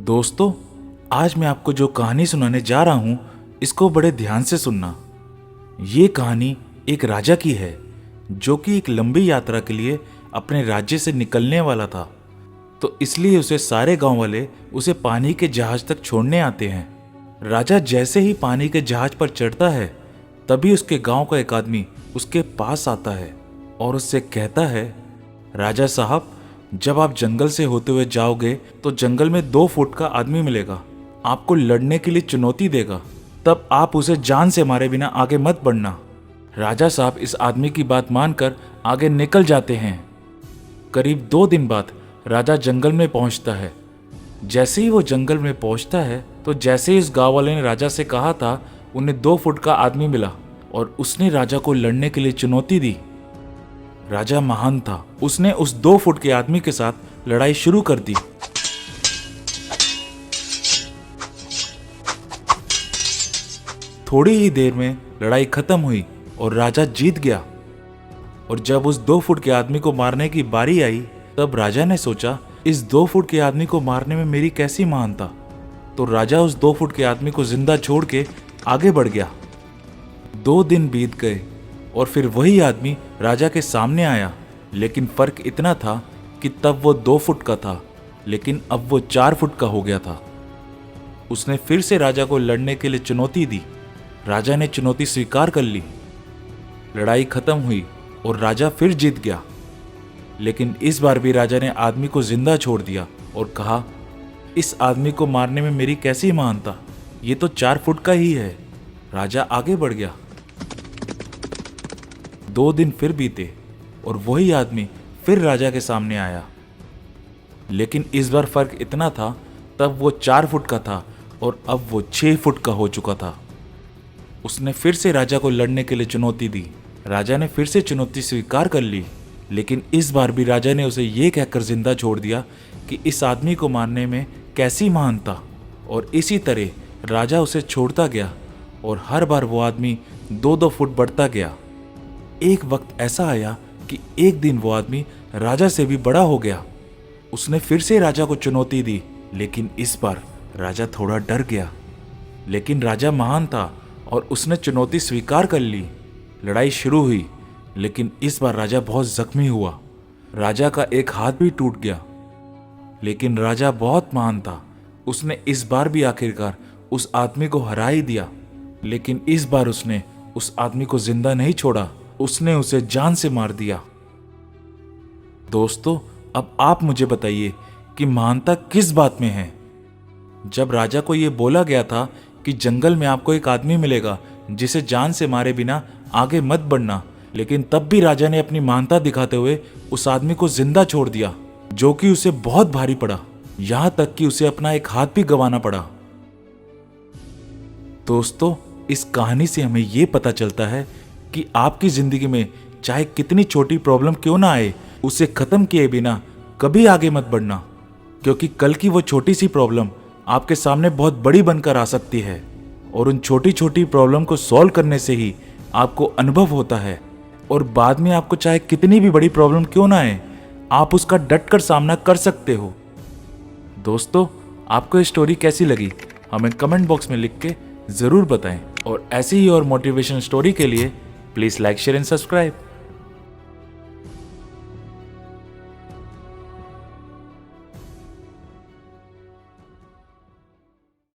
दोस्तों, आज मैं आपको जो कहानी सुनाने जा रहा हूं, इसको बड़े ध्यान से सुनना। ये कहानी एक राजा की है जो कि एक लंबी यात्रा के लिए अपने राज्य से निकलने वाला था। तो इसलिए उसे सारे गांव वाले उसे पानी के जहाज तक छोड़ने आते हैं। राजा जैसे ही पानी के जहाज पर चढ़ता है, तभी उसके गांव का एक आदमी उसके पास आता है और उससे कहता है, राजा साहब, जब आप जंगल से होते हुए जाओगे तो जंगल में 2 फुट का आदमी मिलेगा, आपको लड़ने के लिए चुनौती देगा। तब आप उसे जान से मारे बिना आगे मत बढ़ना। राजा साहब इस आदमी की बात मानकर आगे निकल जाते हैं। करीब 2 दिन बाद राजा जंगल में पहुंचता है। जैसे ही वो जंगल में पहुंचता है तो जैसे ही उस गांव वाले ने राजा से कहा था, उन्हें 2 फुट का आदमी मिला और उसने राजा को लड़ने के लिए चुनौती दी। राजा महान था, उसने उस 2 फुट के आदमी के साथ लड़ाई शुरू कर दी। थोड़ी ही देर में लड़ाई खत्म हुई और राजा जीत गया। और जब उस 2 फुट के आदमी को मारने की बारी आई, तब राजा ने सोचा, इस 2 फुट के आदमी को मारने में मेरी कैसी महानता। तो राजा उस 2 फुट के आदमी को जिंदा छोड़ के आगे बढ़ गया। 2 दिन बीत गए और फिर वही आदमी राजा के सामने आया, लेकिन फर्क इतना था कि तब वो 2 फुट का था, लेकिन अब वो 4 फुट का हो गया था। उसने फिर से राजा को लड़ने के लिए चुनौती दी। राजा ने चुनौती स्वीकार कर ली। लड़ाई खत्म हुई और राजा फिर जीत गया। लेकिन इस बार भी राजा ने आदमी को जिंदा छोड़ दिया और कहा, इस आदमी को मारने में मेरी कैसी महानता, ये तो 4 फुट का ही है। राजा आगे बढ़ गया। 2 दिन फिर बीते और वही आदमी फिर राजा के सामने आया, लेकिन इस बार फर्क इतना था, तब वो 4 फुट का था और अब वो 6 फुट का हो चुका था। उसने फिर से राजा को लड़ने के लिए चुनौती दी। राजा ने फिर से चुनौती स्वीकार कर ली, लेकिन इस बार भी राजा ने उसे ये कहकर जिंदा छोड़ दिया कि इस आदमी को मारने में कैसी महानता। और इसी तरह राजा उसे छोड़ता गया और हर बार वो आदमी 2-2 फुट बढ़ता गया। एक वक्त ऐसा आया कि एक दिन वो आदमी राजा से भी बड़ा हो गया। उसने फिर से राजा को चुनौती दी, लेकिन इस बार राजा थोड़ा डर गया। लेकिन राजा महान था और उसने चुनौती स्वीकार कर ली। लड़ाई शुरू हुई, लेकिन इस बार राजा बहुत जख्मी हुआ। राजा का एक हाथ भी टूट गया। लेकिन राजा बहुत महान था, उसने इस बार भी आखिरकार उस आदमी को हरा ही दिया। लेकिन इस बार उसने उस आदमी को जिंदा नहीं छोड़ा, उसने उसे जान से मार दिया। दोस्तों, अब आप मुझे बताइए कि महानता किस बात में है। जब राजा को यह बोला गया था कि जंगल में आपको एक आदमी मिलेगा जिसे जान से मारे बिना आगे मत बढ़ना, लेकिन तब भी राजा ने अपनी महानता दिखाते हुए उस आदमी को जिंदा छोड़ दिया, जो कि उसे बहुत भारी पड़ा। यहां तक कि उसे अपना एक हाथ भी गंवाना पड़ा। दोस्तों, इस कहानी से हमें यह पता चलता है कि आपकी जिंदगी में चाहे कितनी छोटी प्रॉब्लम क्यों ना आए, उसे खत्म किए बिना कभी आगे मत बढ़ना, क्योंकि कल की वो छोटी सी प्रॉब्लम आपके सामने बहुत बड़ी बनकर आ सकती है। और उन छोटी छोटी प्रॉब्लम को सॉल्व करने से ही आपको अनुभव होता है, और बाद में आपको चाहे कितनी भी बड़ी प्रॉब्लम क्यों ना आए, आप उसका डट कर सामना कर सकते हो। दोस्तों, आपको ये स्टोरी कैसी लगी हमें कमेंट बॉक्स में लिख के ज़रूर बताएं। और ऐसी ही और मोटिवेशन स्टोरी के लिए please like, share and subscribe.